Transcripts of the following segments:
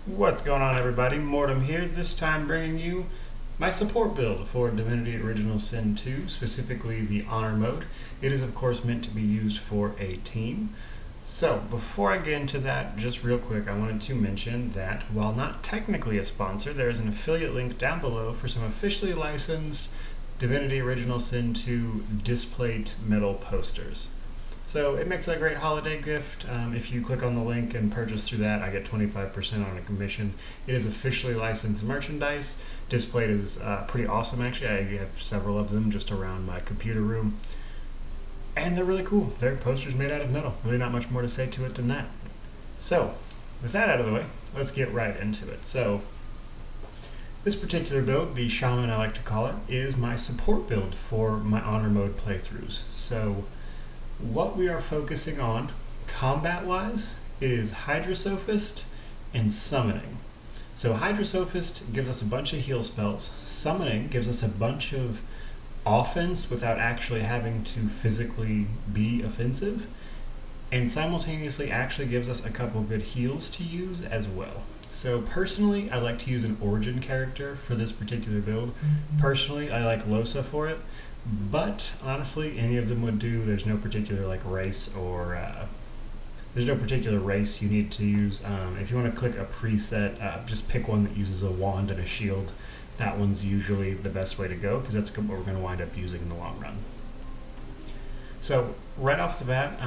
What's going on, everybody? Mortem here, this time bringing you my support build for Divinity Original Sin 2, specifically the Honor mode. It is of course meant to be used for a team. So before I get into that, just real quick, I wanted to mention that while not technically a sponsor, there is an affiliate link down below for some officially licensed Divinity Original Sin 2 displate metal posters. So it makes a great holiday gift. If you click on the link and purchase through that, I get 25% on a commission. It is officially licensed merchandise. Displate is pretty awesome, actually. I have several of them just around my computer room. And they're really cool. They're posters made out of metal. Really not much more to say to it than that. So, with that out of the way, let's get right into it. So, this particular build, the Shaman I like to call it, is my support build for my Honor mode playthroughs. So, what we are focusing on, combat-wise, is Hydrosophist and Summoning. So Hydrosophist gives us a bunch of heal spells. Summoning gives us a bunch of offense without actually having to physically be offensive. And simultaneously actually gives us a couple good heals to use as well. So personally, I like to use an origin character for this particular build. Personally, I like Losa for it. But honestly, any of them would do. There's no particular race or there's no particular race you need to use. If you want to click a preset, just pick one that uses a wand and a shield. That one's usually the best way to go because that's what we're going to wind up using in the long run. So right off the bat,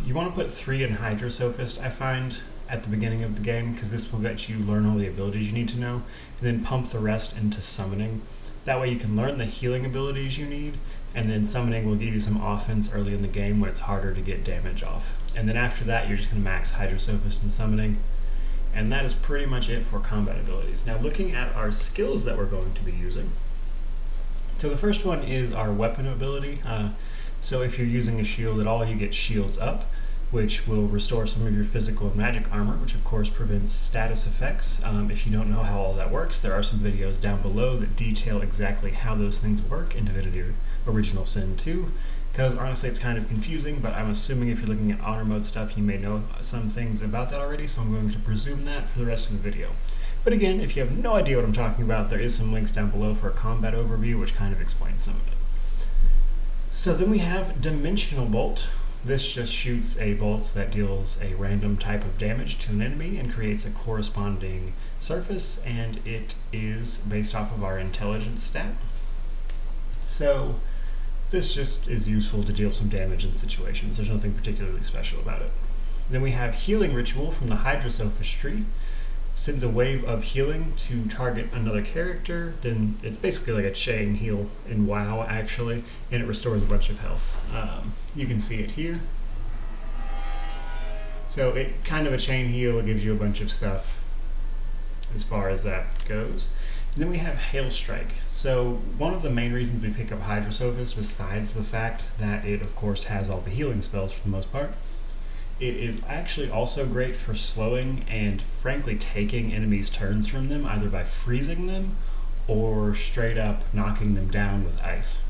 you want to put 3 in Hydrosophist, I find, at the beginning of the game, because this will let you learn all the abilities you need to know, and then pump the rest into Summoning. That way you can learn the healing abilities you need, and then Summoning will give you some offense early in the game when it's harder to get damage off. And then after that, you're just going to max Hydrosophist and Summoning. And that is pretty much it for combat abilities. Now looking at our skills that we're going to be using. So the first one is our weapon ability. So if you're using a shield at all, you get shields up, which will restore some of your physical and magic armor, which of course prevents status effects. If you don't know how all that works, there are some videos down below that detail exactly how those things work in Divinity Original Sin 2, because honestly it's kind of confusing, but I'm assuming if you're looking at Honor mode stuff, you may know some things about that already, so I'm going to presume that for the rest of the video. But again, if you have no idea what I'm talking about, there is some links down below for a combat overview, which kind of explains some of it. So then we have Dimensional Bolt. This just shoots a bolt that deals a random type of damage to an enemy and creates a corresponding surface, and it is based off of our intelligence stat. So this just is useful to deal some damage in situations. There's nothing particularly special about it. Then we have Healing Ritual from the Hydrosophist tree. Sends a wave of healing to target another character. Then it's basically like a chain heal in WoW, actually, and it restores a bunch of health. You can see it here. So it kind of a chain heal. It gives you a bunch of stuff as far as that goes. And then we have Hail Strike. So one of the main reasons we pick up Hydrosophist, besides the fact that it of course has all the healing spells for the most part, it is actually also great for slowing and frankly taking enemies' turns from them, either by freezing them or straight up knocking them down with ice.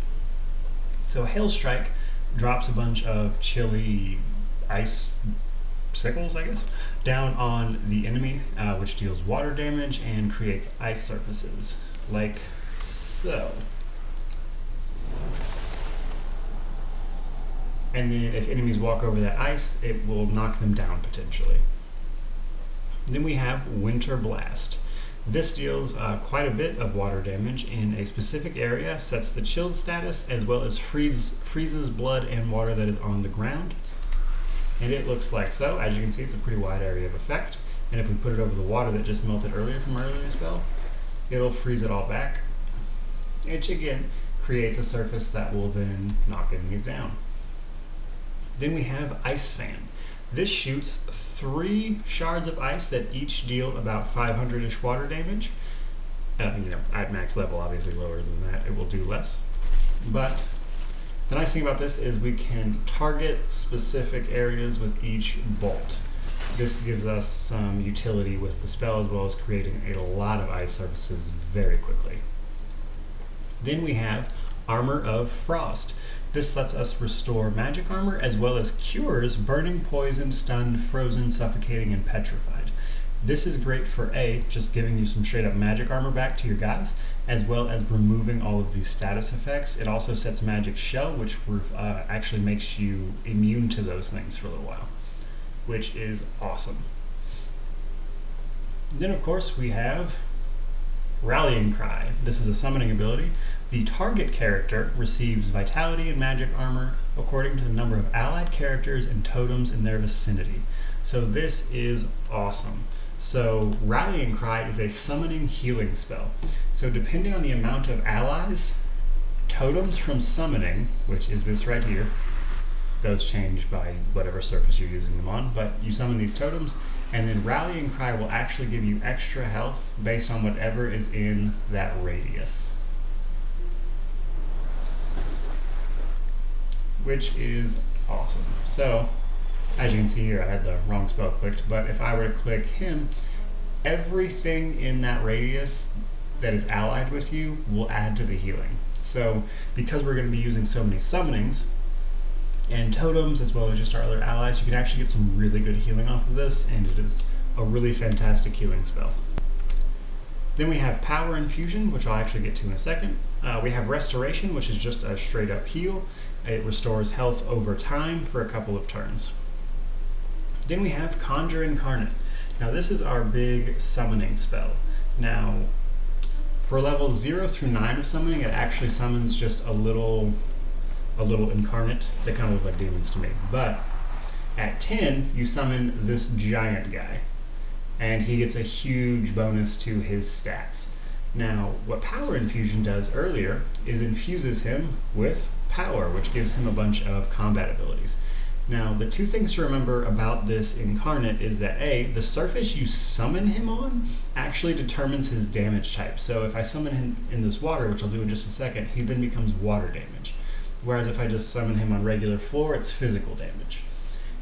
So Hail Strike drops a bunch of chilly ice sickles, I guess, down on the enemy, which deals water damage and creates ice surfaces, like so. And then if enemies walk over that ice, it will knock them down potentially. Then we have Winter Blast. This deals quite a bit of water damage in a specific area, sets the chilled status, as well as freezes blood and water that is on the ground. And it looks like so. As you can see, it's a pretty wide area of effect. And if we put it over the water that just melted earlier from our earlier spell, it'll freeze it all back, which again creates a surface that will then knock enemies down. Then we have Ice Fan. This shoots 3 shards of ice that each deal about 500-ish water damage. At max level, obviously lower than that, it will do less. But the nice thing about this is we can target specific areas with each bolt. This gives us some utility with the spell, as well as creating a lot of ice surfaces very quickly. Then we have Armor of Frost. This lets us restore magic armor as well as cures burning, poison, stunned, frozen, suffocating, and petrified. This is great for just giving you some straight up magic armor back to your guys, as well as removing all of these status effects. It also sets magic shell, which actually makes you immune to those things for a little while, which is awesome. Then of course we have Rallying Cry. This is a summoning ability. The target character receives vitality and magic armor according to the number of allied characters and totems in their vicinity. So this is awesome. So Rallying Cry is a summoning healing spell. So depending on the amount of allies, totems from summoning, which is this right here, those change by whatever surface you're using them on, but you summon these totems, and then Rallying Cry will actually give you extra health based on whatever is in that radius, which is awesome. So, as you can see here, I had the wrong spell clicked, but if I were to click him, everything in that radius that is allied with you will add to the healing. So, because we're going to be using so many summonings and totems, as well as just our other allies, you can actually get some really good healing off of this, and it is a really fantastic healing spell. Then we have Power Infusion, which I'll actually get to in a second. We have Restoration, which is just a straight up heal. It restores health over time for a couple of turns. Then we have Conjure Incarnate. Now this is our big summoning spell. Now, for levels 0 through 9 of summoning, it actually summons just a little incarnate. They kind of look like demons to me. But at 10, you summon this giant guy, and he gets a huge bonus to his stats. Now, what Power Infusion does earlier is infuses him with power, which gives him a bunch of combat abilities. Now, the two things to remember about this incarnate is that the surface you summon him on actually determines his damage type. So if I summon him in this water, which I'll do in just a second, he then becomes water damage. Whereas if I just summon him on regular floor, it's physical damage.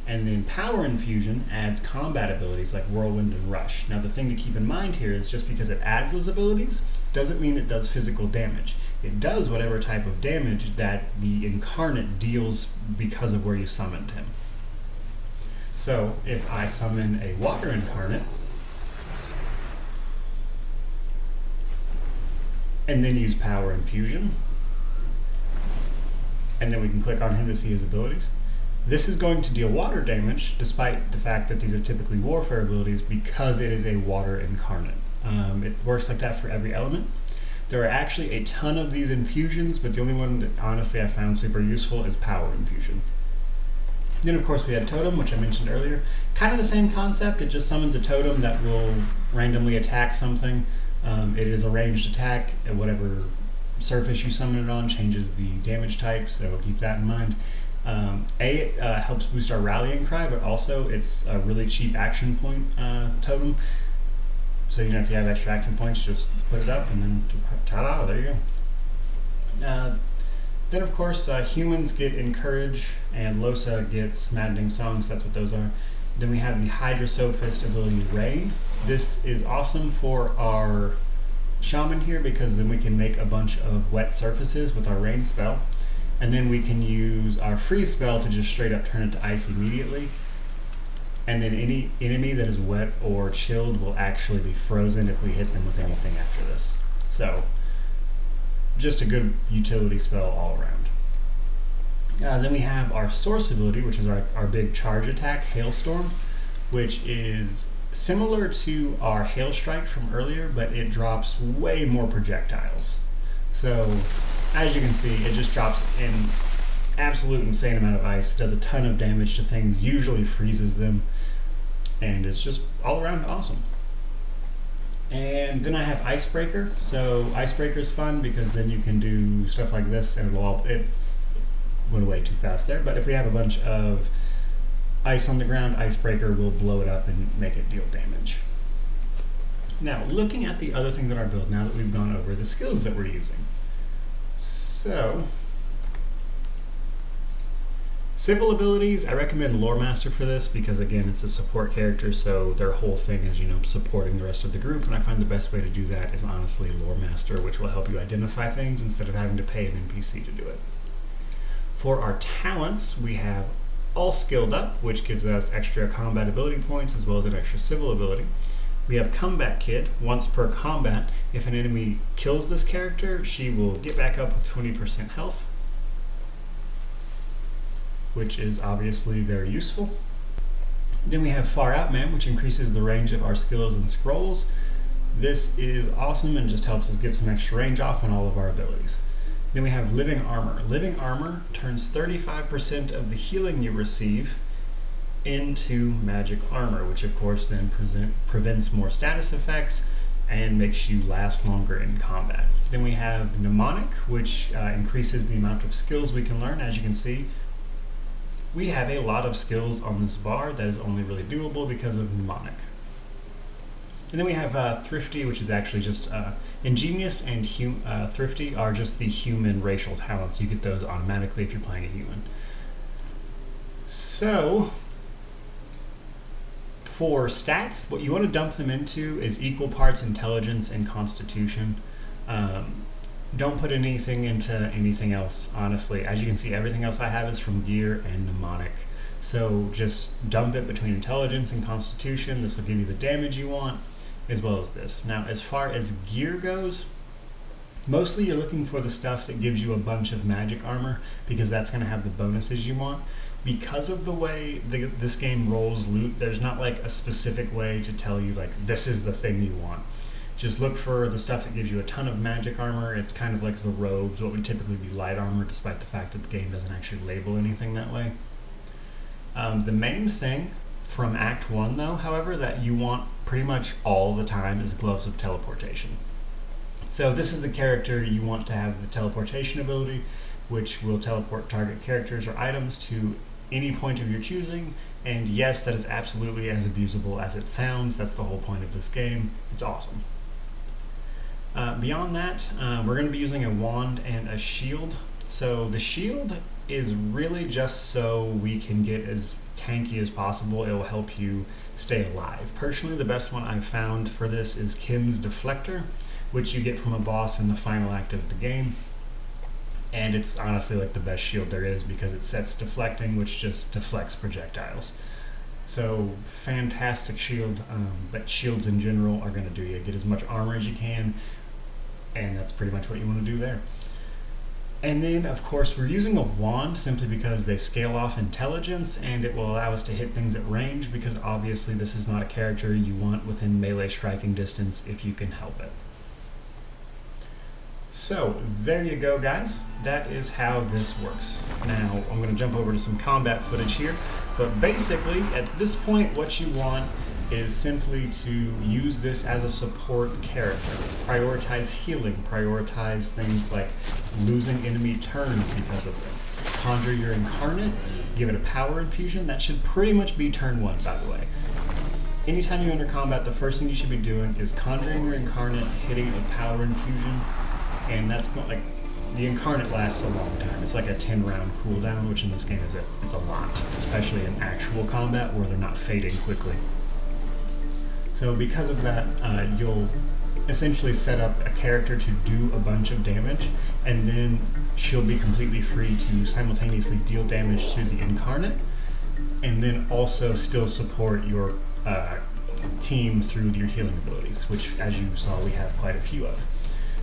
And then Power Infusion adds combat abilities like Whirlwind and Rush. Now the thing to keep in mind here is just because it adds those abilities doesn't mean it does physical damage. It does whatever type of damage that the incarnate deals because of where you summoned him. So if I summon a water incarnate and then use Power Infusion, and then we can click on him to see his abilities, this is going to deal water damage, despite the fact that these are typically warfare abilities, because it is a water incarnate. It works like that for every element. There are actually a ton of these infusions, but the only one that honestly I found super useful is Power Infusion. Then of course we had Totem, which I mentioned earlier. Kind of the same concept, it just summons a totem that will randomly attack something. It is a ranged attack, at whatever surface you summon it on changes the damage type, so keep that in mind. It helps boost our Rallying Cry, but also it's a really cheap action point totem. So if you have extra action points, just put it up and then ta-da, there you go. Then of course humans get Encourage and Losa gets Maddening Songs, that's what those are. Then we have the Hydra Sophist ability Rain. This is awesome for our Shaman here because then we can make a bunch of wet surfaces with our Rain spell. And then we can use our Freeze spell to just straight up turn it to ice immediately. And then any enemy that is wet or chilled will actually be frozen if we hit them with anything after this. So, just a good utility spell all around. Then we have our Source ability, which is our big charge attack, Hailstorm, which is similar to our Hail Strike from earlier, but it drops way more projectiles. So, as you can see, it just drops an absolute insane amount of ice, does a ton of damage to things, usually freezes them, and it's just all around awesome. And then I have Icebreaker. So Icebreaker is fun because then you can do stuff like this, and it went away too fast there, but if we have a bunch of ice on the ground, Icebreaker will blow it up and make it deal damage. Now, looking at the other things in our build, now that we've gone over the skills that we're using. So, civil abilities, I recommend Lore Master for this because again, it's a support character, so their whole thing is, supporting the rest of the group, and I find the best way to do that is honestly Lore Master, which will help you identify things instead of having to pay an NPC to do it. For our talents, we have All Skilled Up, which gives us extra combat ability points as well as an extra civil ability. We have Comeback Kid. Once per combat, if an enemy kills this character, she will get back up with 20% health, which is obviously very useful. Then we have Far Out Man, which increases the range of our skills and scrolls. This is awesome and just helps us get some extra range off on all of our abilities. Then we have Living Armor. Living Armor turns 35% of the healing you receive into magic armor, which of course then prevents more status effects and makes you last longer in combat. Then we have Mnemonic, which increases the amount of skills we can learn. As you can see, we have a lot of skills on this bar that is only really doable because of Mnemonic. And then we have Thrifty, which is actually just Ingenious and Thrifty are just the human racial talents. You get those automatically if you're playing a human. So, for stats, what you want to dump them into is equal parts intelligence and constitution. Don't put anything into anything else, honestly. As you can see, everything else I have is from gear and mnemonic. So just dump it between intelligence and constitution. This will give you the damage you want, as well as this. Now, as far as gear goes, mostly you're looking for the stuff that gives you a bunch of magic armor, because that's going to have the bonuses you want. Because of the way this game rolls loot, there's not like a specific way to tell you like this is the thing you want. Just look for the stuff that gives you a ton of magic armor. It's kind of like the robes, what would typically be light armor, despite the fact that the game doesn't actually label anything that way. The main thing from Act 1, though, however, that you want pretty much all the time is Gloves of Teleportation. So this is the character you want to have the teleportation ability, which will teleport target characters or items to any point of your choosing. And yes, that is absolutely as abusable as it sounds. That's the whole point of this game. It's awesome. Beyond that, we're going to be using a wand and a shield. So the shield is really just so we can get as tanky as possible. It will help you stay alive. Personally, the best one I've found for this is Kim's Deflector, which you get from a boss in the final act of the game. And it's honestly like the best shield there is because it sets deflecting, which just deflects projectiles. So fantastic shield, but shields in general are going to do you. Get as much armor as you can, and that's pretty much what you want to do there. And then, of course, we're using a wand simply because they scale off intelligence, and it will allow us to hit things at range, because obviously this is not a character you want within melee striking distance if you can help it. So, there you go, guys. That is how this works. Now, I'm going to jump over to some combat footage here, but basically, at this point, what you want is simply to use this as a support character. Prioritize healing, prioritize things like losing enemy turns because of it. Conjure your incarnate, give it a power infusion. That should pretty much be turn 1, by the way. Anytime you enter combat, the first thing you should be doing is conjuring your incarnate, hitting it with power infusion, and that's like the incarnate lasts a long time. It's like a 10-round cooldown, which in this game it's a lot, especially in actual combat where they're not fading quickly. So because of that, you'll essentially set up a character to do a bunch of damage, and then she'll be completely free to simultaneously deal damage to the incarnate, and then also still support your team through your healing abilities, which, as you saw, we have quite a few of.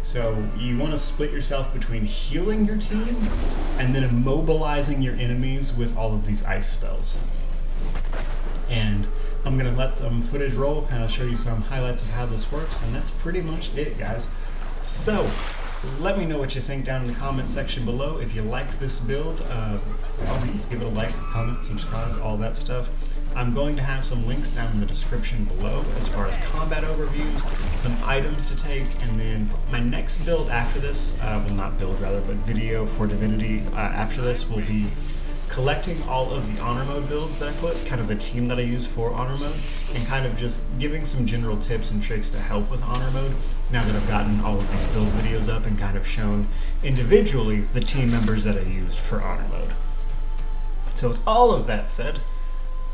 So you want to split yourself between healing your team and then immobilizing your enemies with all of these ice spells. And I'm going to let the footage roll, kind of show you some highlights of how this works, and that's pretty much it, guys. So, let me know what you think down in the comment section below. If you like this build, by all means, give it a like, comment, subscribe, all that stuff. I'm going to have some links down in the description below as far as combat overviews, some items to take, and then my next build after this, well, not build rather, but video for Divinity after this will be collecting all of the honor mode builds that I put, kind of the team that I use for honor mode, and kind of just giving some general tips and tricks to help with honor mode now that I've gotten all of these build videos up and kind of shown individually the team members that I used for honor mode. So with all of that said,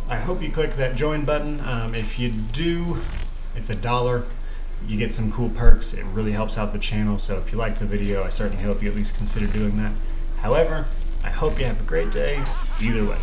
I hope you click that join button. If you do, it's $1. You get some cool perks. It really helps out the channel, so if you liked the video, I certainly hope you at least consider doing that. However, I hope you have a great day either way.